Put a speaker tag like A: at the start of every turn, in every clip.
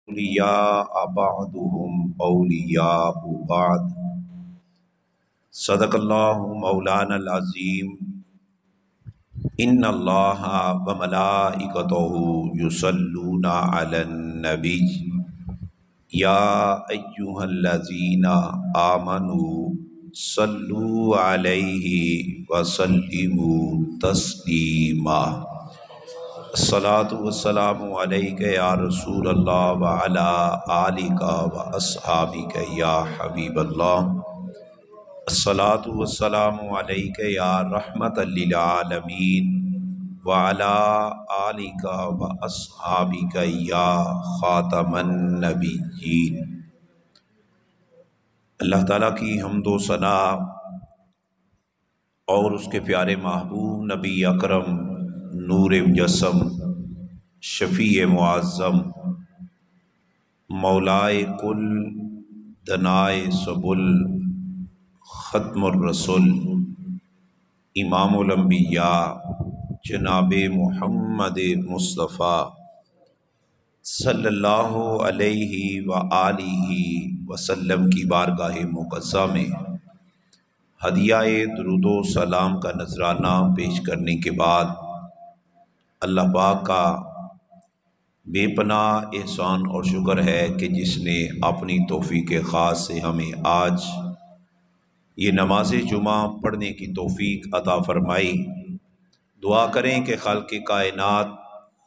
A: اولیاء بعضهم اولیاء بعض صدق اللہ مولانا العظیم ان اللہ و ملائکتہ یصلون علی النبی یا ایہا الذین آمنوا صلوا علیہ وسلموا تسلیما الصلاۃ والسلام علیک یا رسول اللہ وعلی آلک واصحابک یا حبیب اللہ الصلاۃ والسلام علیک یا رحمت للعالمین وعلی آلک واصحابک یا خاتم النبیین۔ اللہ تعالیٰ کی حمد و ثنا اور اس کے پیارے محبوب نبی اکرم نور مجسم شفیع معظم مولائے کل دنائے سبل ختم الرسل امام الانبیاء جناب محمد مصطفیٰ صلی اللہ علیہ وآلہ وسلم کی بارگاہ مقدسہ میں ہدیہ درود و سلام کا نذرانہ پیش کرنے کے بعد اللہ پاک کا بے پناہ احسان اور شکر ہے کہ جس نے اپنی توفیق خاص سے ہمیں آج یہ نماز جمعہ پڑھنے کی توفیق عطا فرمائی۔ دعا کریں کہ خالق کائنات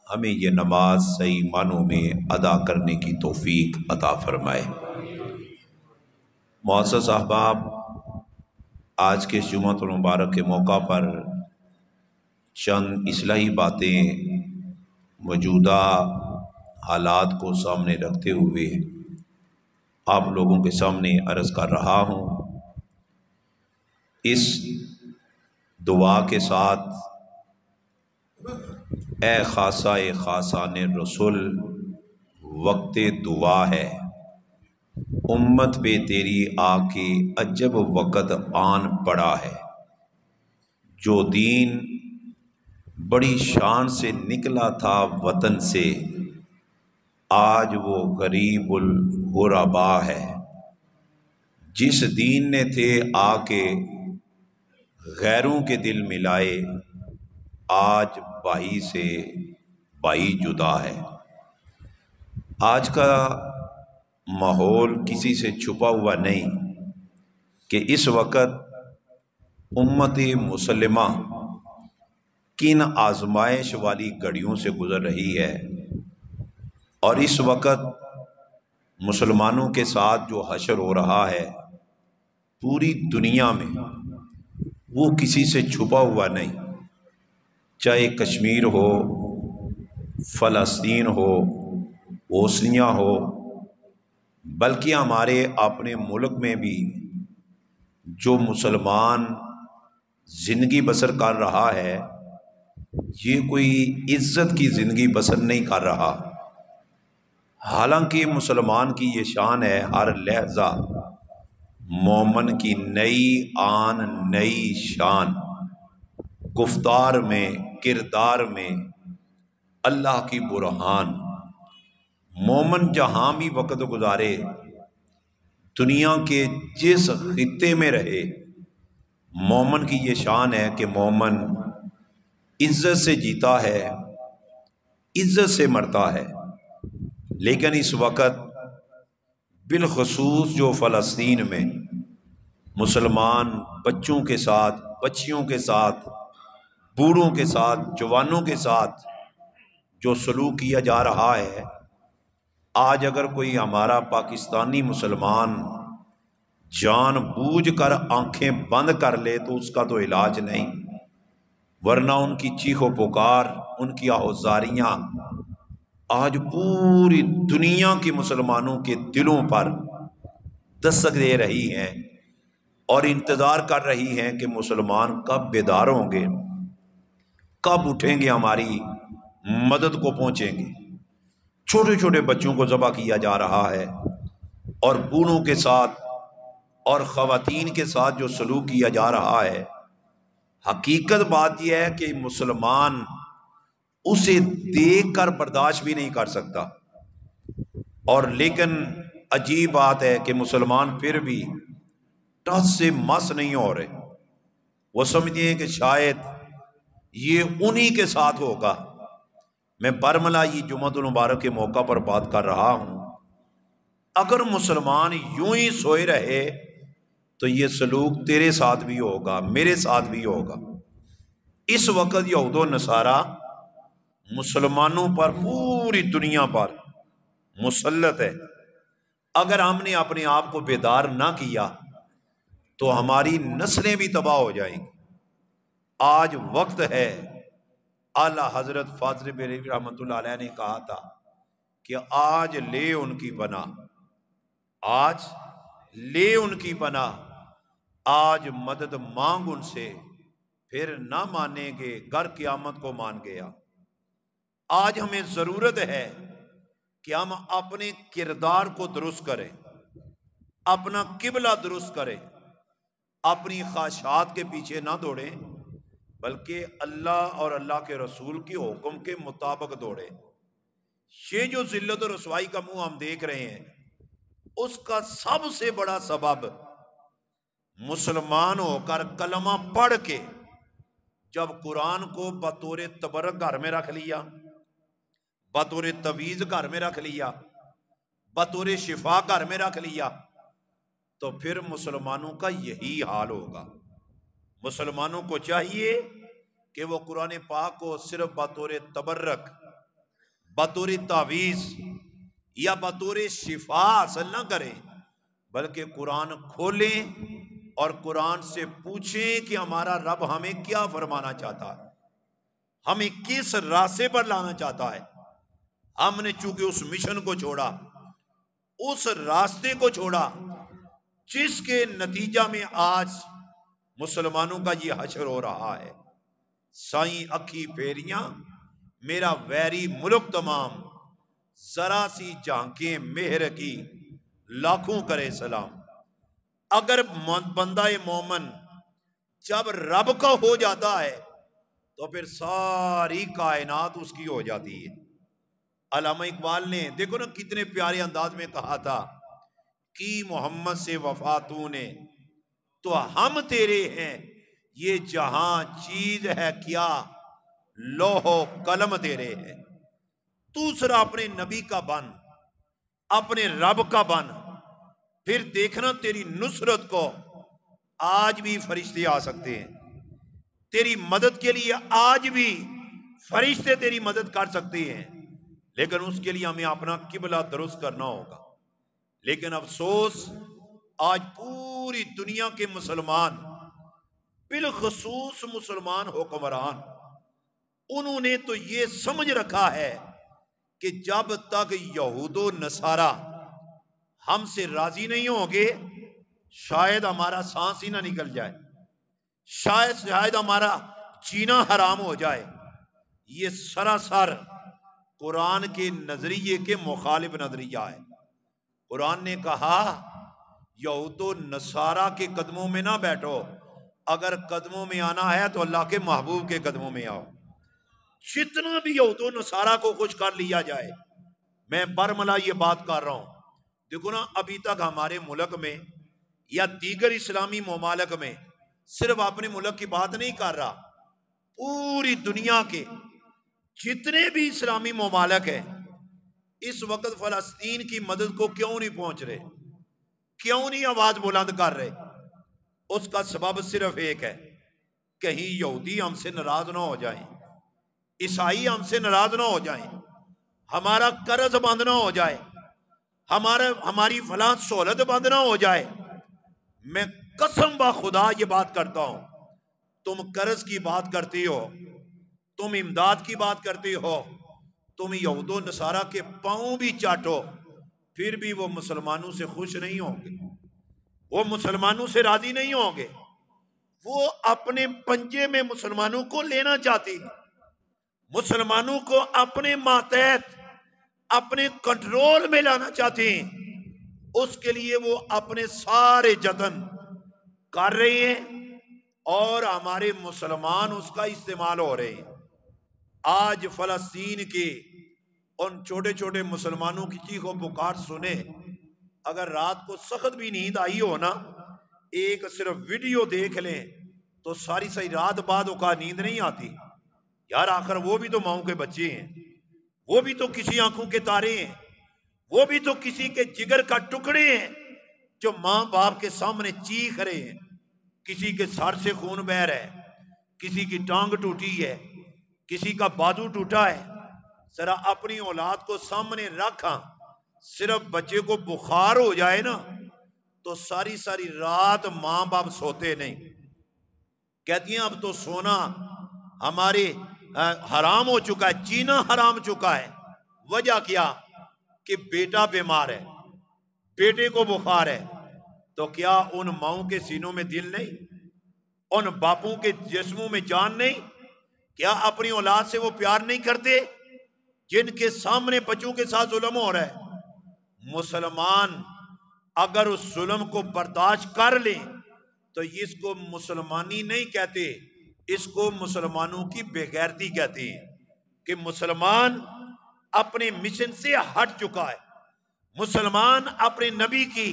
A: ہمیں یہ نماز صحیح معنوں میں ادا کرنے کی توفیق عطا فرمائے۔ معزز احباب، آج کے جمعۃ المبارک کے موقع پر چند اصلاحی باتیں موجودہ حالات کو سامنے رکھتے ہوئے آپ لوگوں کے سامنے عرض کر رہا ہوں۔ اس دعا کے ساتھ اے خاصہ خاصان رسول، وقت دعا ہے، امت پہ تیری آ کے عجب وقت آن پڑا ہے۔ جو دین بڑی شان سے نکلا تھا وطن سے، آج وہ غریب الغربا ہے۔ جس دین نے تھے آ کے غیروں کے دل ملائے، آج بھائی سے بھائی جدا ہے۔ آج کا ماحول کسی سے چھپا ہوا نہیں کہ اس وقت امت مسلمہ کن آزمائش والی گھڑیوں سے گزر رہی ہے، اور اس وقت مسلمانوں کے ساتھ جو حشر ہو رہا ہے پوری دنیا میں، وہ کسی سے چھپا ہوا نہیں، چاہے کشمیر ہو، فلسطین ہو، بوسنیا ہو، بلکہ ہمارے اپنے ملک میں بھی جو مسلمان زندگی بسر کر رہا ہے، یہ کوئی عزت کی زندگی بسر نہیں کر رہا۔ حالانکہ مسلمان کی یہ شان ہے، ہر لحظہ مومن کی نئی آن نئی شان، گفتار میں کردار میں اللہ کی برہان۔ مومن جہاں بھی وقت گزارے، دنیا کے جس خطے میں رہے، مومن کی یہ شان ہے کہ مومن عزت سے جیتا ہے، عزت سے مرتا ہے۔ لیکن اس وقت بالخصوص جو فلسطین میں مسلمان بچوں کے ساتھ، بچیوں کے ساتھ، بوڑھوں کے ساتھ، جوانوں کے ساتھ جو سلوک کیا جا رہا ہے، آج اگر کوئی ہمارا پاکستانی مسلمان جان بوجھ کر آنکھیں بند کر لے تو اس کا تو علاج نہیں، ورنہ ان کی چیخ و پکار، ان کی آہوازاریاں آج پوری دنیا کے مسلمانوں کے دلوں پر دستک دے رہی ہیں اور انتظار کر رہی ہیں کہ مسلمان کب بیدار ہوں گے، کب اٹھیں گے، ہماری مدد کو پہنچیں گے۔ چھوٹے چھوٹے بچوں کو ذبح کیا جا رہا ہے، اور بوڑھوں کے ساتھ اور خواتین کے ساتھ جو سلوک کیا جا رہا ہے، حقیقت بات یہ ہے کہ مسلمان اسے دیکھ کر برداشت بھی نہیں کر سکتا۔ اور لیکن عجیب بات ہے کہ مسلمان پھر بھی ٹس سے مس نہیں ہو رہے. وہ سمجھتے ہیں کہ شاید یہ انہی کے ساتھ ہوگا. میں برملا یہ جمعۃ المبارک کے موقع پر بات کر رہا ہوں. اگر مسلمان یوں ہی سوئے رہے تو یہ سلوک تیرے ساتھ بھی ہوگا، میرے ساتھ بھی ہوگا. اس وقت یہود و نصارہ مسلمانوں پر پوری دنیا پر مسلط ہے. اگر ہم نے اپنے آپ کو بیدار نہ کیا تو ہماری نسلیں بھی تباہ ہو جائیں گی. آج وقت ہے. اعلی حضرت فاضل بریلوی رحمۃ اللہ علیہ نے کہا تھا کہ آج لے ان کی پناہ، آج لے ان کی پناہ، آج مدد مانگ ان سے، پھر نہ مانیں گے گر قیامت کو مان گیا. آج ہمیں ضرورت ہے کہ ہم اپنے کردار کو درست کریں، اپنا قبلہ درست کریں، اپنی خواہشات کے پیچھے نہ دوڑیں بلکہ اللہ اور اللہ کے رسول کے حکم کے مطابق دوڑیں. یہ جو ذلت و رسوائی کا منہ ہم دیکھ رہے ہیں اس کا سب سے بڑا سبب مسلمان ہو کر کلمہ پڑھ کے جب قرآن کو بطور تبرک گھر میں رکھ لیا، بطور تویز گھر میں رکھ لیا، بطور شفا گھر میں رکھ لیا، تو پھر مسلمانوں کا یہی حال ہوگا. مسلمانوں کو چاہیے کہ وہ قرآن پاک کو صرف بطور تبرک، بطور تعویذ یا بطور شفا حاصل نہ کریں بلکہ قرآن کھولیں اور قرآن سے پوچھیں کہ ہمارا رب ہمیں کیا فرمانا چاہتا ہے، ہمیں کس راستے پر لانا چاہتا ہے. ہم نے چونکہ اس مشن کو چھوڑا، اس راستے کو چھوڑا جس کے نتیجہ میں آج مسلمانوں کا یہ حشر ہو رہا ہے. سائیں اکھی پھیریاں میرا ویری ملک تمام، ذرا سی جھانکیں مہر کی لاکھوں کرے سلام. اگر بندہ مومن جب رب کا ہو جاتا ہے تو پھر ساری کائنات اس کی ہو جاتی ہے. علامہ اقبال نے دیکھو نا کتنے پیارے انداز میں کہا تھا کہ محمد سے وفا تو نے تو ہم تیرے ہیں، یہ جہاں چیز ہے کیا لوح و قلم تیرے ہیں. دوسرا اپنے نبی کا بن، اپنے رب کا بن، پھر دیکھنا تیری نصرت کو آج بھی فرشتے آ سکتے ہیں. تیری مدد کے لیے آج بھی فرشتے تیری مدد کر سکتے ہیں، لیکن اس کے لیے ہمیں اپنا قبلہ درست کرنا ہوگا. لیکن افسوس آج پوری دنیا کے مسلمان، بالخصوص مسلمان حکمران، انہوں نے تو یہ سمجھ رکھا ہے کہ جب تک یہود و نصارہ ہم سے راضی نہیں ہوں گے شاید ہمارا سانس ہی نہ نکل جائے، شاید ہمارا جینا حرام ہو جائے. یہ سراسر قرآن کے نظریے کے مخالف نظریہ ہے. قرآن نے کہا یہود و نصارہ کے قدموں میں نہ بیٹھو، اگر قدموں میں آنا ہے تو اللہ کے محبوب کے قدموں میں آؤ. جتنا بھی یہود و نصارہ کو خوش کر لیا جائے. میں برملا یہ بات کر رہا ہوں، دیکھو نا ابھی تک ہمارے ملک میں یا دیگر اسلامی ممالک میں، صرف اپنے ملک کی بات نہیں کر رہا، پوری دنیا کے جتنے بھی اسلامی ممالک ہیں اس وقت فلسطین کی مدد کو کیوں نہیں پہنچ رہے، کیوں نہیں آواز بلند کر رہے؟ اس کا سبب صرف ایک ہے، کہیں یہودی ہم سے ناراض نہ ہو جائیں، عیسائی ہم سے ناراض نہ ہو جائیں، ہمارا قرض بند نہ ہو جائے، ہماری فلاں سہولت بند نہ ہو جائے. میں قسم با خدا یہ بات کرتا ہوں، تم قرض کی بات کرتی ہو، تم امداد کی بات کرتی ہو، تم یہود و نصارہ کے پاؤں بھی چاٹو، پھر بھی وہ مسلمانوں سے خوش نہیں ہوں گے، وہ مسلمانوں سے راضی نہیں ہوں گے. وہ اپنے پنجے میں مسلمانوں کو لینا چاہتی ہیں، مسلمانوں کو اپنے ماتحت، اپنے کنٹرول میں لانا چاہتے ہیں. اس کے لیے وہ اپنے سارے جتن کر رہے ہیں اور ہمارے مسلمان اس کا استعمال ہو رہے ہیں. آج فلسطین کے ان چھوٹے چھوٹے مسلمانوں کی چیخ و پکار سنے، اگر رات کو سخت بھی نیند آئی ہو نا، ایک صرف ویڈیو دیکھ لیں تو ساری ساری رات بعد کا نیند نہیں آتی یار، آخر وہ بھی تو ماؤں کے بچے ہیں، وہ بھی تو کسی آنکھوں کے تارے ہیں، وہ بھی تو کسی کے جگر کا ٹکڑے ہیں جو ماں باپ کے سامنے چیخ رہے ہیں، کسی کے سر سے خون بہہ رہا ہے، کسی کی ٹانگ ٹوٹی ہے، کسی کا بازو ٹوٹا ہے۔ ذرا اپنی اولاد کو سامنے رکھا، صرف بچے کو بخار ہو جائے نا تو ساری ساری رات ماں باپ سوتے نہیں، کہتی ہیں اب تو سونا ہمارے حرام ہو چکا ہے، جینا حرام چکا ہے۔ وجہ کیا؟ کہ بیٹا بیمار ہے، بیٹے کو بخار ہے، تو کیا ان ماؤں کے سینوں میں دل نہیں؟ ان باپوں کے جسموں میں جان نہیں؟ کیا اپنی اولاد سے وہ پیار نہیں کرتے جن کے سامنے بچوں کے ساتھ ظلم ہو رہا ہے؟ مسلمان اگر اس ظلم کو برداشت کر لیں تو اس کو مسلمانی نہیں کہتے، اس کو مسلمانوں کی بے غیرتی کہتے ہیں، کہ مسلمان اپنے مشن سے ہٹ چکا ہے، مسلمان اپنے نبی کی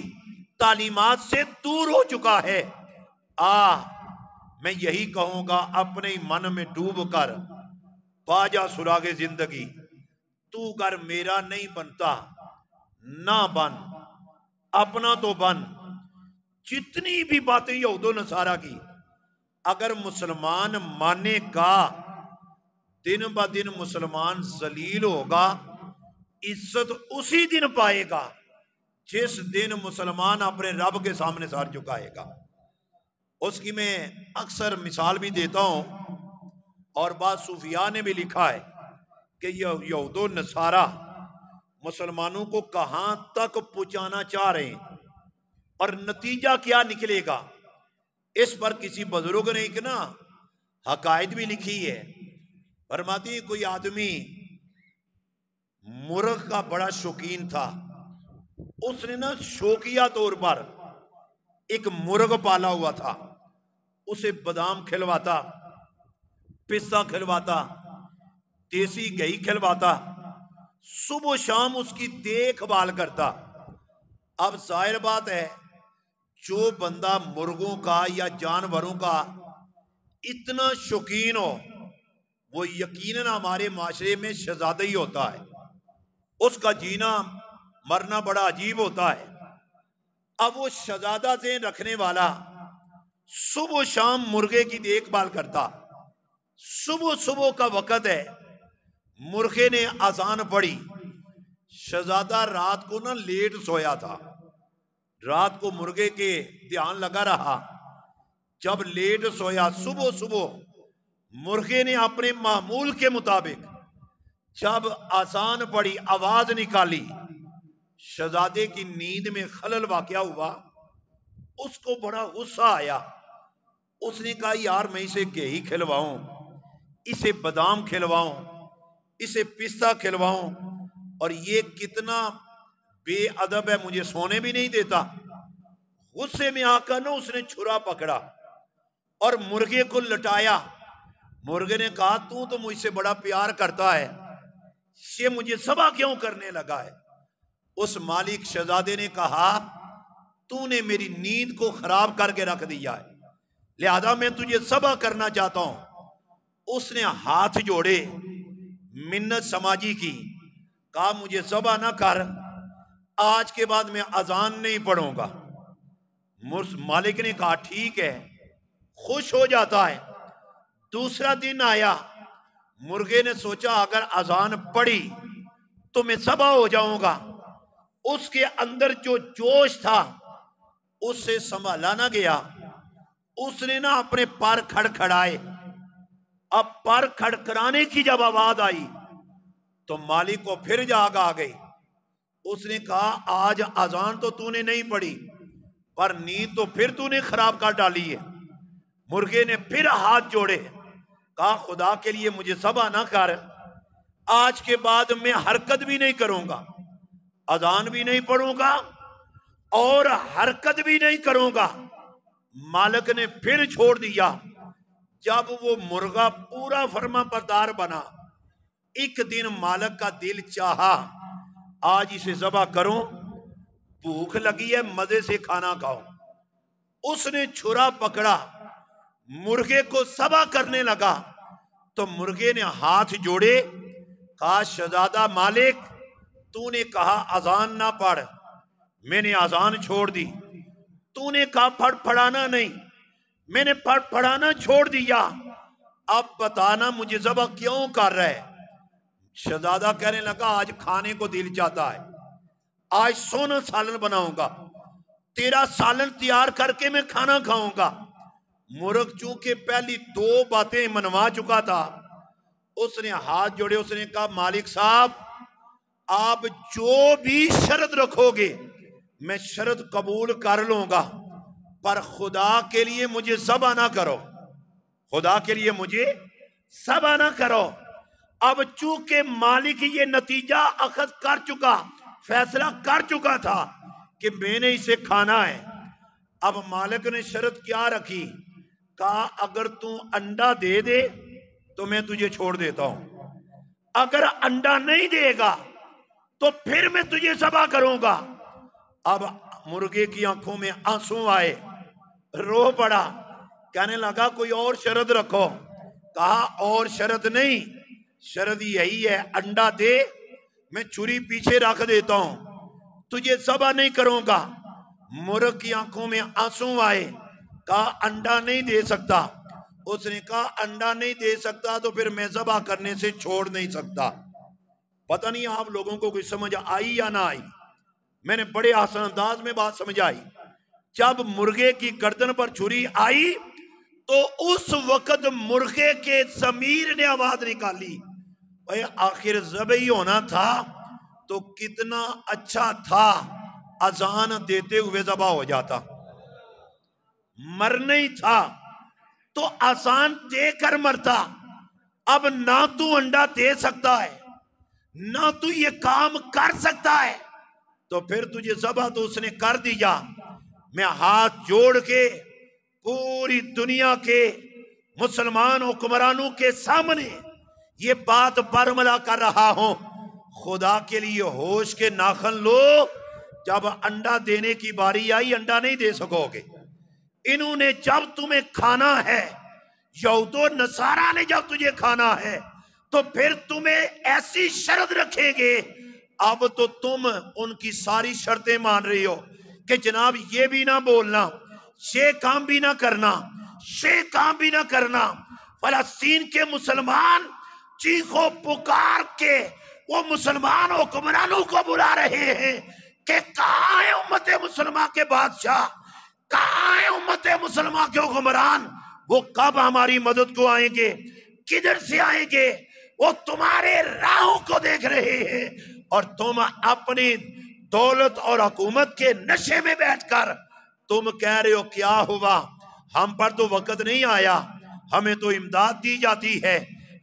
A: تعلیمات سے دور ہو چکا ہے۔ میں یہی کہوں گا، اپنے من میں ڈوب کر پا جا سراغ زندگی، تو گر میرا نہیں بنتا نہ بن، اپنا تو بن۔ جتنی بھی باتیں یہود و نصارہ کی اگر مسلمان مانے گا، دن با دن مسلمان ذلیل ہوگا، عزت اسی دن پائے گا جس دن مسلمان اپنے رب کے سامنے سر جھکائے گا۔ اس کی میں اکثر مثال بھی دیتا ہوں، اور بعض صوفیاء نے بھی لکھا ہے کہ یہ یہود و نصارہ مسلمانوں کو کہاں تک پہنچانا چاہ رہے ہیں اور نتیجہ کیا نکلے گا۔ اس پر کسی بزرگ نے ایک حقائد بھی لکھی ہے، فرماتی ہے کوئی آدمی مرغ کا بڑا شوقین تھا، اس نے شوقیہ طور پر ایک مرغ پالا ہوا تھا، اسے بادام کھلواتا، پستہ کھلواتا، دیسی گھی کھلواتا، صبح و شام اس کی دیکھ بھال کرتا۔ اب ظاہر بات ہے، جو بندہ مرغوں کا یا جانوروں کا اتنا شوقین ہو وہ یقیناً ہمارے معاشرے میں شہزادہ ہی ہوتا ہے، اس کا جینا مرنا بڑا عجیب ہوتا ہے۔ اب وہ شہزادہ ذہن رکھنے والا صبح و شام مرغے کی دیکھ بھال کرتا، صبح کا وقت ہے، مرغے نے اذان پڑھی، شہزادہ رات کو لیٹ سویا تھا، رات کو مرغے کے دھیان لگا رہا، جب لیٹ سویا صبح مرغے نے اپنے معمول کے مطابق جب اذان پڑھی، آواز نکالی، شہزادے کی نیند میں خلل واقع ہوا، اس کو بڑا غصہ آیا، اس نے کہا یار میں اسے گھی کھلواؤں، اسے بادام کھلواؤں، اسے پستہ کھلواؤں، اور یہ کتنا بے ادب ہے، مجھے سونے بھی نہیں دیتا۔ غصے میں آ کر اس نے چھرا پکڑا اور مرغے کو لٹایا۔ مرغے نے کہا تو مجھ سے بڑا پیار کرتا ہے، یہ مجھے ذبح کیوں کرنے لگا ہے؟ اس مالک شہزادے نے کہا تو نے میری نیند کو خراب کر کے رکھ دیا ہے، لہذا میں تجھے ذبح کرنا چاہتا ہوں۔ اس نے ہاتھ جوڑے، منت سماجی کی، کہا مجھے ذبح نہ کر، آج کے بعد میں اذان نہیں پڑھوں گا۔ مالک نے کہا ٹھیک ہے، خوش ہو جاتا ہے۔ دوسرا دن آیا، مرغے نے سوچا اگر اذان پڑھی تو میں ذبح ہو جاؤں گا، اس کے اندر جو جوش تھا اس سے سنبھالا نہ گیا، اس نے اپنے پر کھڑکھڑائے۔ اب پر کھڑکھڑانے کی جب آواز آئی تو مالک کو پھر جاگ آ گئی، اس نے کہا آج اذان تو نے نہیں پڑھی پر نیند تو پھر نے خراب کر ڈالی ہے۔ مرغے نے پھر ہاتھ جوڑے، کہا خدا کے لیے مجھے ذبح نہ کر، آج کے بعد میں حرکت بھی نہیں کروں گا، اذان بھی نہیں پڑھوں گا اور حرکت بھی نہیں کروں گا۔ مالک نے پھر چھوڑ دیا۔ جب وہ مرغا پورا فرما بردار بنا، ایک دن مالک کا دل چاہا آج اسے ذبح کروں، بھوک لگی ہے مزے سے کھانا کھاؤں. اس نے چھرا پکڑا، مرغے کو ذبح کرنے لگا تو مرغے نے ہاتھ جوڑے، کہا شہزادہ مالک تو نے کہا اذان نہ پڑھ، میں نے اذان چھوڑ دی. تو نے کہا پڑھ پڑھانا نہیں، میں نے پڑھ پڑھانا چھوڑ دیا. اب بتانا مجھے ذبح کیوں کر رہا ہے؟ شہزادہ کہنے لگا آج کھانے کو دل چاہتا ہے، آج سونا سالن بناؤں گا، تیرا سالن تیار کر کے میں کھانا کھاؤں گا. مرغ چونکہ پہلی دو باتیں منوا چکا تھا، اس نے ہاتھ جوڑے، اس نے کہا مالک صاحب آپ جو بھی شرط رکھو گے میں شرط قبول کر لوں گا، پر خدا کے لیے مجھے ذبح نہ کرو، خدا کے لیے مجھے ذبح نہ کرو. اب چونکہ مالک یہ نتیجہ اخذ کر چکا، فیصلہ کر چکا تھا کہ میں نے اسے کھانا ہے. اب مالک نے شرط کیا رکھی؟ کہا اگر تو انڈا دے دے تو میں تجھے چھوڑ دیتا ہوں، اگر انڈا نہیں دے گا تو پھر میں تجھے ذبح کروں گا. اب مرغے کی آنکھوں میں آنسو آئے، رو پڑا، کہنے لگا کوئی اور شرط رکھو. کہا اور شرط نہیں، شرط یہی ہے انڈا دے میں چھری پیچھے رکھ دیتا ہوں، تجھے ذبح نہیں کروں گا. مرغ کی آنکھوں میں آنسو آئے، کہا انڈا نہیں دے سکتا. اس نے کہا انڈا نہیں دے سکتا تو پھر میں ذبح کرنے سے چھوڑ نہیں سکتا. پتہ نہیں آپ لوگوں کو کوئی سمجھ آئی یا نہ آئی؟ میں نے بڑے آسان انداز میں بات سمجھائی. جب مرغے کی گردن پر چھری آئی تو اس وقت مرغے کے ضمیر نے آواز نکالی، اے آخر ذبح ہی ہونا تھا تو کتنا اچھا تھا اذان دیتے ہوئے ذبح ہو جاتا، مرنا ہی تھا تو اذان دے کر مرتا. اب نہ تو انڈا دے سکتا ہے نہ تو یہ کام کر سکتا ہے، تو پھر تجھے ذبح تو اس نے کر دیا. میں ہاتھ جوڑ کے پوری دنیا کے مسلمان حکمرانوں کے سامنے یہ بات برملا کر رہا ہوں، خدا کے لیے ہوش کے ناخن لو. جب انڈا دینے کی باری آئی انڈا نہیں دے سکو گے. انہوں نے جب تمہیں کھانا ہے، یہود و نصارہ نے جب تجھے کھانا ہے تو پھر تمہیں ایسی شرط رکھیں گے. اب تو تم ان کی ساری شرطیں مان رہی ہو کہ جناب یہ بھی نہ بولنا، یہ کام بھی نہ کرنا، یہ کام بھی نہ کرنا. فلسطین کے مسلمان چیخو پکار کے وہ مسلمان حکمرانوں کو بلا رہے ہیں کہ کہاں ہے امت مسلمہ کے بادشاہ، کہاں ہے امت مسلمہ کے حکمران، وہ کب ہماری مدد کو آئیں گے، کدھر سے آئیں گے؟ وہ تمہارے راہوں کو دیکھ رہے ہیں اور تم اپنی دولت اور حکومت کے نشے میں بیٹھ کر تم کہہ رہے ہو کیا ہوا، ہم پر تو وقت نہیں آیا، ہمیں تو امداد دی جاتی ہے،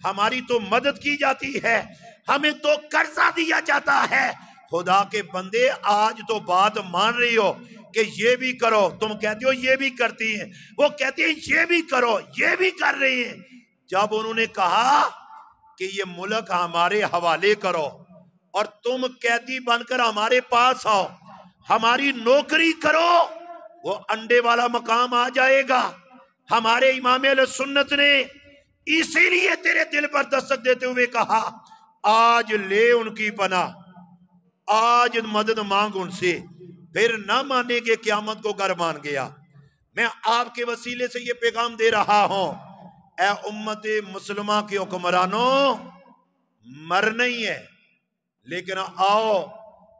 A: ہماری تو مدد کی جاتی ہے، ہمیں تو قرضہ دیا جاتا ہے. خدا کے بندے آج تو بات مان رہی ہو کہ یہ بھی کرو، تم کہتے ہو یہ بھی کرتی ہیں، وہ کہتے ہیں یہ بھی کرو، یہ بھی کر رہی ہیں. جب انہوں نے کہا کہ یہ ملک ہمارے حوالے کرو اور تم قیدی بن کر ہمارے پاس آؤ، ہماری نوکری کرو، وہ انڈے والا مقام آ جائے گا. ہمارے امام اہل سنت نے اسی لیے تیرے دل پر دستک دیتے ہوئے کہا آج لے ان کی پناہ، آج مدد مانگ ان سے، پھر نہ مانیں گے قیامت کو گر مان گیا. میں آپ کے وسیلے سے یہ پیغام دے رہا ہوں، اے امت مسلمہ کے حکمرانوں، مرنا ہی ہے لیکن آؤ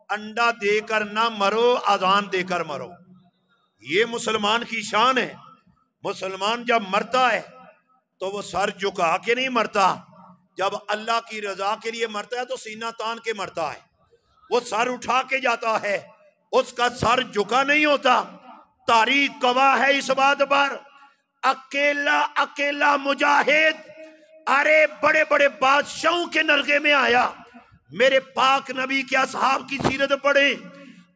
A: انڈا دے کر نہ مرو، اذان دے کر مرو. یہ مسلمان کی شان ہے. مسلمان جب مرتا ہے تو وہ سر جھکا کے نہیں مرتا، جب اللہ کی رضا کے لیے مرتا ہے تو سینہ تان کے مرتا ہے، وہ سر اٹھا کے جاتا ہے، اس کا سر جھکا نہیں ہوتا. تاریخ گواہ ہے اس بات پر. اکیلا اکیلا مجاہد ارے بڑے بڑے بادشاہوں کے نرغے میں آیا. میرے پاک نبی کے اصحاب کی سیرت پڑھیں،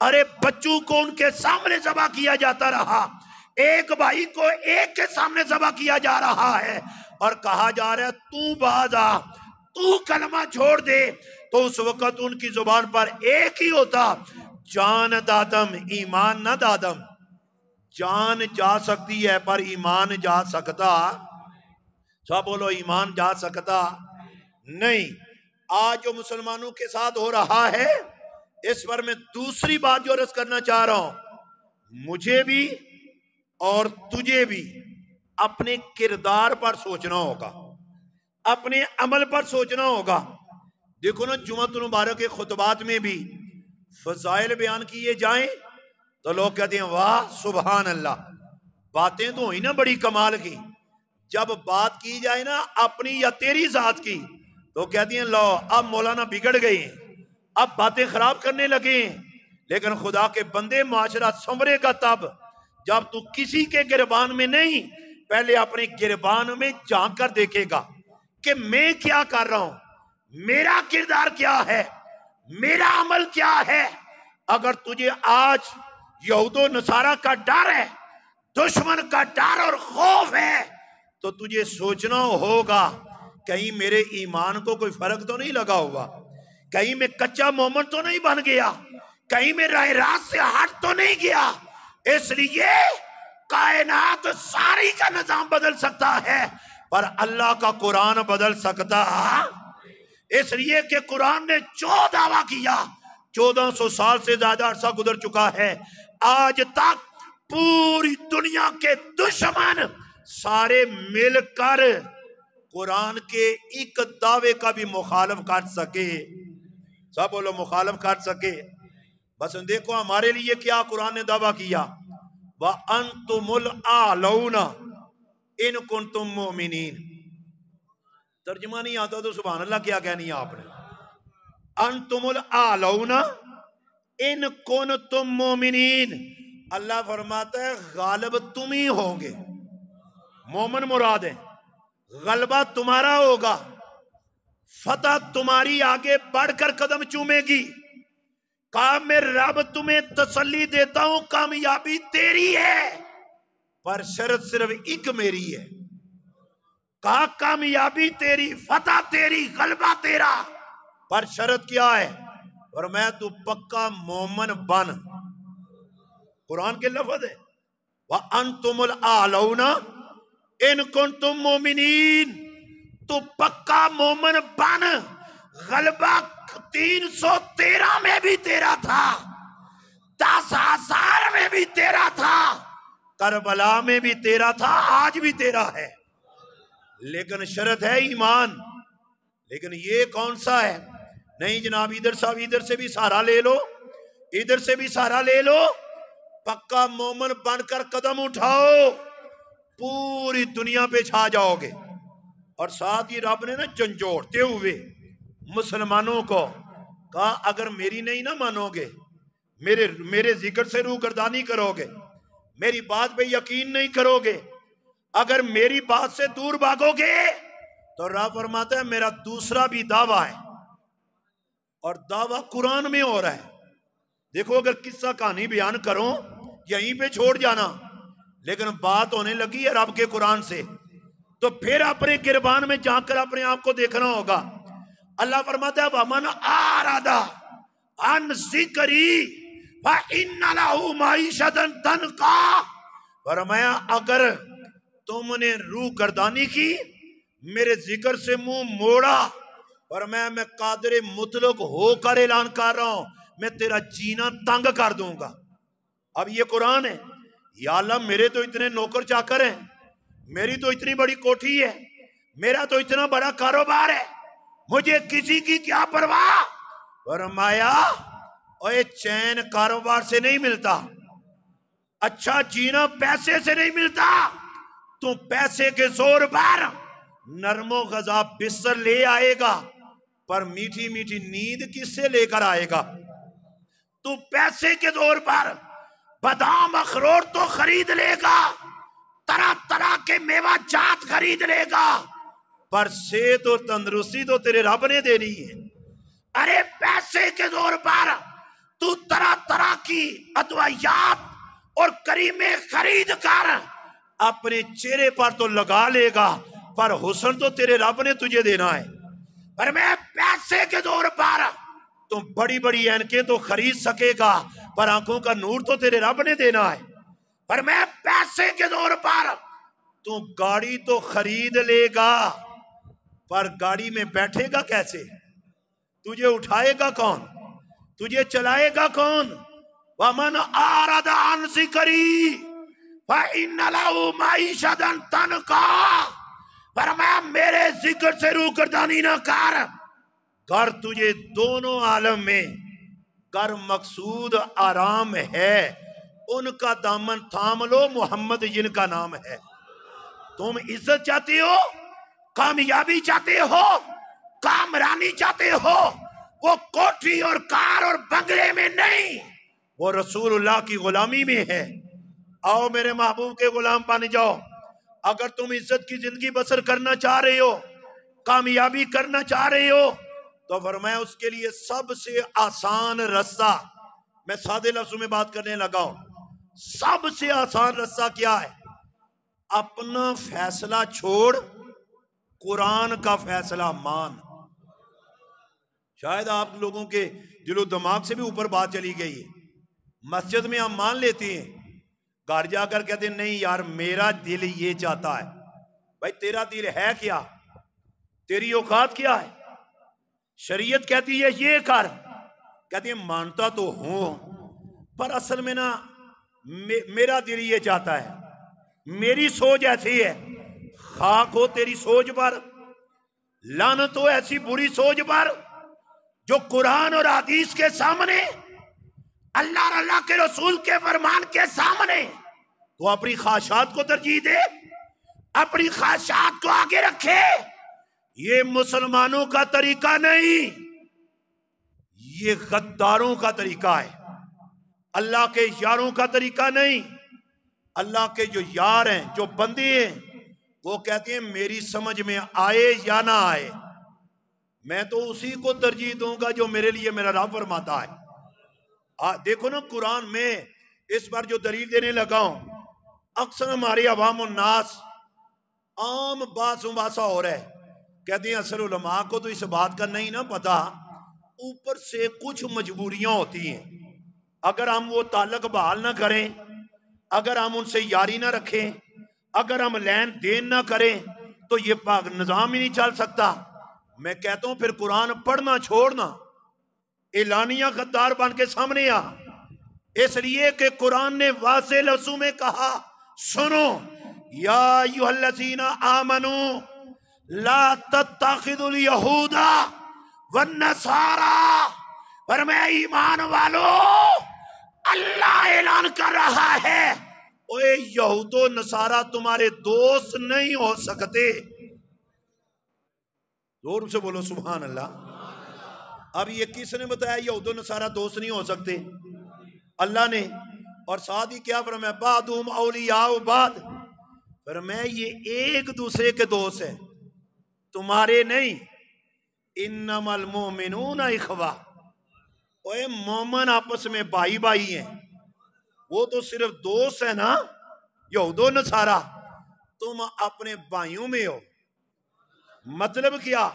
A: ارے بچوں کو ان کے سامنے ذبح کیا جاتا رہا، ایک بھائی کو ایک کے سامنے ذبح کیا جا رہا ہے اور کہا جا رہا ہے تو باز آ، تو کلمہ چھوڑ دے تو اس وقت ان کی زبان پر ایک ہی ہوتا، جان دادم ایمان نہ دادم۔ جان جا سکتی ہے پر ایمان جا سکتا، سب بولو ایمان جا سکتا نہیں۔ آج جو مسلمانوں کے ساتھ ہو رہا ہے، اس پر میں دوسری بات جو عرض کرنا چاہ رہا ہوں، مجھے بھی اور تجھے بھی اپنے کردار پر سوچنا ہوگا، اپنے عمل پر سوچنا ہوگا۔ دیکھو نا، جمعۃ المبارک کے خطبات میں بھی فضائل بیان کیے جائیں تو لوگ کہتے ہیں واہ سبحان اللہ، باتیں تو ہوئی نا بڑی کمال کی۔ جب بات کی جائے نا اپنی یا تیری ذات کی تو کہتی ہیں لو اب مولانا بگڑ گئے ہیں، اب باتیں خراب کرنے لگے ہیں۔ لیکن خدا کے بندے، معاشرہ سنورے گا تب جب تو کسی کے گربان میں نہیں، پہلے اپنے گربان میں جھانک کر دیکھے گا کہ میں کیا کر رہا ہوں، میرا کردار کیا ہے، میرا عمل کیا ہے۔ اگر تجھے آج یہود و نصارہ کا ڈر ہے، دشمن کا ڈر اور خوف ہے، تو تجھے سوچنا ہوگا کہیں میرے ایمان کو کوئی فرق تو نہیں لگا ہوا، کہیں میں کچا مومن تو نہیں بن گیا، کہیں میں راہ راست سے ہٹ تو نہیں گیا۔ اس لیے کائنات ساری کا نظام بدل سکتا ہے پر اللہ کا قرآن بدل سکتا۔ اس لیے کہ قرآن نے جو دعویٰ کیا، 1400 سال سے زیادہ عرصہ گزر چکا ہے، آج تک پوری دنیا کے دشمن سارے مل کر قرآن کے ایک دعوے کا بھی مخالف کر سکے۔ سب بولو مخالف کر سکے۔ بس دیکھو ہمارے لیے کیا قرآن نے دعویٰ کیا، وَأَنْتُمُ الْأَعْلَوْنَ إِن كُنْتُم مُؤْمِنِينَ۔ ترجمہ نہیں آتا تو سبحان اللہ کیا کہنی ہے آپ نے؟ انتم الْأَعْلَوْنَ إِن كُنْتُم مُؤْمِنِينَ۔ اللہ فرماتا ہے غالب تم ہی ہوں گے، مومن مراد ہے، غلبہ تمہارا ہوگا، فتح تمہاری آگے بڑھ کر قدم چومے گی۔ کہا میں رب تمہیں تسلی دیتا ہوں کامیابی تیری ہے پر شرط صرف ایک میری ہے۔ کہا کامیابی تیری، فتح تیری، غلبہ تیرا، پر شرط کیا ہے؟ اور میں تو پکا مومن بن۔ قرآن کے لفظ ہے وَأَنْتُمُ الْأَعْلَوْنَ إِن كُنْتُم مُؤْمِنِينَ۔ تو پکا مومن بن، غلبہ 313 میں بھی تیرا تھا، 10,000 میں بھی تیرا تھا، کربلا میں بھی تیرا تھا، آج بھی تیرا ہے، لیکن شرط ہے ایمان۔ لیکن یہ کون سا ہے؟ نہیں جناب، ادھر صاحب ادھر سے بھی سہارا لے لو، ادھر سے بھی سہارا لے لو، پکا مومن بن کر قدم اٹھاؤ، پوری دنیا پہ چھا جاؤ گے۔ اور ساتھ ہی رب نے نا جھنجھوڑتے ہوئے مسلمانوں کو کہا اگر میری نہیں نہ مانو گے، میرے ذکر سے روگردانی کرو گے، میری بات پہ یقین نہیں کرو گے، اگر میری بات سے دور بھاگو گے تو رب فرماتا ہے میرا دوسرا بھی دعویٰ ہے، اور دعویٰ قرآن میں ہو رہا ہے۔ دیکھو اگر قصہ کہانی بیان کرو یہیں پہ چھوڑ جانا، لیکن بات ہونے لگی ہے رب کے قرآن سے تو پھر اپنے گربان میں جا کر اپنے آپ کو دیکھنا ہوگا۔ اللہ فرماتا ہے وَمَنْ أَعْرَضَ عَنْ ذِكْرِي فَإِنَّ لَهُ مَعِيشَةً ضَنْكًا۔ فرمایا اگر تم نے روح گردانی کی، میرے ذکر سے منہ موڑا، فرمایا میں قادر مطلق ہو کر اعلان کر رہا ہوں میں تیرا جینا تنگ کر دوں گا۔ اب یہ قرآن ہے، یا اللہ میرے تو اتنے نوکر چاکر ہیں، میری تو اتنی بڑی کوٹھی ہے، میرا تو اتنا بڑا کاروبار ہے، مجھے کسی کی کیا پرواہ۔ فرمایا اوے چین کاروبار سے نہیں ملتا، اچھا جینا پیسے سے نہیں ملتا، تو پیسے کے زور پر نرم و غذا بستر لے آئے گا پر میٹھی میٹھی نیند کس سے لے کر آئے گا؟ تو پیسے کے زور پر بادام اخروٹ تو خرید لے گا، طرح طرح کے میوہ جات خرید لے گا، پر صحت اور تندرستی تو تیرے رب نے دینی ہے۔ ارے پیسے کے زور پر تو طرح طرح کی ادویات اور کریمیں خرید کر اپنے چہرے پر تو لگا لے گا پر حسن تو تیرے رب نے تجھے دینا ہے۔ پر میں پیسے کے زور پر تم بڑی بڑی اینکیں تو خرید سکے گا پر آنکھوں کا نور تو تیرے رب نے دینا ہے. پر میں پیسے کے زور پر تو گاڑی تو خرید لے گا پر گاڑی میں بیٹھے گا کیسے؟ تجھے اٹھائے گا کون؟ تجھے چلائے گا کون؟ وَمَنْ أَعْرَضَ عَنْ ذِكْرِي فَإِنَّ لَهُ مَعِيشَةً ضَنْكًا. فرمایا میرے ذکر سے روگردانی نہ کر. گر تجھے دونوں عالم میں گر مقصود آرام ہے ان کا دامن تھام لو، محمد جن کا نام ہے. تم عزت چاہتے ہو، کامیابی چاہتے ہو، کامرانی چاہتے ہو، وہ کوٹھی اور کار اور بنگلے میں نہیں، وہ رسول اللہ کی غلامی میں ہے. آؤ میرے محبوب کے غلام بن جاؤ. اگر تم عزت کی زندگی بسر کرنا چاہ رہے ہو، کامیابی کرنا چاہ رہے ہو، تو فرمایا اس کے لیے سب سے آسان رستہ، میں سادے لفظوں میں بات کرنے لگا ہوں، سب سے آسان رستہ کیا ہے؟ اپنا فیصلہ چھوڑ، قرآن کا فیصلہ مان. شاید آپ لوگوں کے دل و دماغ سے بھی اوپر بات چلی گئی ہے. مسجد میں ہم مان لیتے ہیں، گھر جا کر کہتے ہیں نہیں یار میرا دل یہ چاہتا ہے. بھائی تیرا دل ہے کیا؟ تیری اوقات کیا ہے؟ شریعت کہتی ہے یہ کر، کہتی ہے مانتا تو ہوں پر اصل میں نا میرا دل یہ چاہتا ہے، میری سوچ ایسی ہے. خاک ہو تیری سوچ پر، لعنت ہو ایسی بری سوچ پر جو قرآن اور حدیث کے سامنے، اللہ اور اللہ کے رسول کے فرمان کے سامنے وہ اپنی خواہشات کو ترجیح دے، اپنی خواہشات کو آگے رکھے. یہ مسلمانوں کا طریقہ نہیں، یہ غداروں کا طریقہ ہے، اللہ کے یاروں کا طریقہ نہیں. اللہ کے جو یار ہیں، جو بندے ہیں، وہ کہتے ہیں میری سمجھ میں آئے یا نہ آئے میں تو اسی کو ترجیح دوں گا جو میرے لیے میرا رب فرماتا ہے. دیکھو نا قرآن میں اس بار جو دلیل دینے لگا ہوں، اکثر ہمارے عوام الناس عام بات سنباسا ہو رہا ہے. کہتے ہیں اصل علماء کو تو اس بات کا نہیں نا پتا، اوپر سے کچھ مجبوریاں ہوتی ہیں. اگر ہم وہ تعلق بحال نہ کریں، اگر ہم ان سے یاری نہ رکھیں، اگر ہم لین دین نہ کریں تو یہ پاک نظام ہی نہیں چل سکتا. میں کہتا ہوں پھر قرآن پڑھنا چھوڑنا، اعلانیہ غدار بن کے سامنے آ. اس لیے کہ قرآن نے واضح لفظوں میں کہا سنو یا ایھا الذین آمنو لا تتخذوا الیہود والنصارى. فرمایا ایمان والو اللہ اعلان کر رہا ہے اوے یہود و نصارہ تمہارے دوست نہیں ہو سکتے. زور سے بولو سبحان اللہ. اب یہ کس نے بتایا یہود و نصارہ دوست نہیں ہو سکتے؟ اللہ نے. اور ساتھ ہی کیا فرمایا بعضهم اولیاء بعض. فرمایا یہ ایک دوسرے کے دوست ہیں، تمہارے نہیں. انما المؤمنون اخوہ. اوے مومن آپس میں بھائی بھائی ہیں، وہ تو صرف دوست ہیں نا. یہود و نصارہ تم اپنے بھائیوں میں ہو. مطلب کیا؟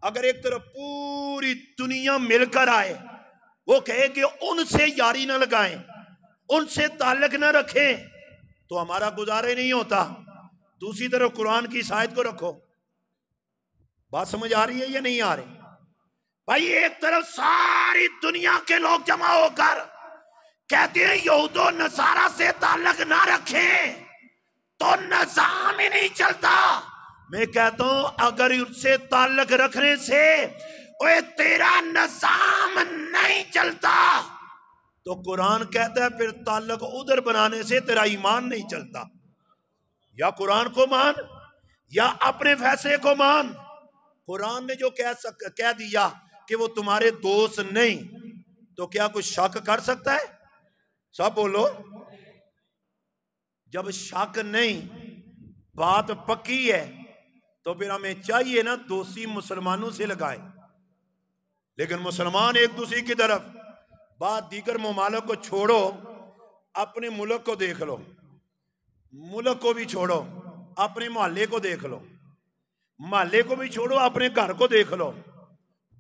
A: اگر ایک طرف پوری دنیا مل کر آئے، وہ کہے کہ ان سے یاری نہ لگائیں، ان سے تعلق نہ رکھیں، تو ہمارا گزارا ہی نہیں ہوتا. دوسری طرف قرآن کی آیت کو رکھو. بات سمجھ آ رہی ہے یا نہیں آ رہی؟ بھائی ایک طرف ساری دنیا کے لوگ جمع ہو کر کہتے ہیں یہود و نصارہ سے تعلق نہ رکھیں تو نظام ہی نہیں چلتا. میں کہتا ہوں اگر ان سے تعلق رکھنے سے اوے تیرا نظام نہیں چلتا تو قرآن کہتا ہے پھر تعلق ادھر بنانے سے تیرا ایمان نہیں چلتا. یا قرآن کو مان یا اپنے فیصلے کو مان. قرآن نے جو کہہ دیا کہ وہ تمہارے دوست نہیں، تو کیا کچھ شک کر سکتا ہے؟ سب بولو. جب شک نہیں، بات پکی ہے، تو پھر ہمیں چاہیے نا دوستی مسلمانوں سے لگائیں. لیکن مسلمان ایک دوسرے کی طرف، بات دیگر ممالک کو چھوڑو، اپنے ملک کو دیکھ لو. ملک کو بھی چھوڑو، اپنے محلے کو دیکھ لو. محلے کو بھی چھوڑو، اپنے گھر کو دیکھ لو.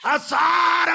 B: 1000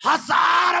B: 1000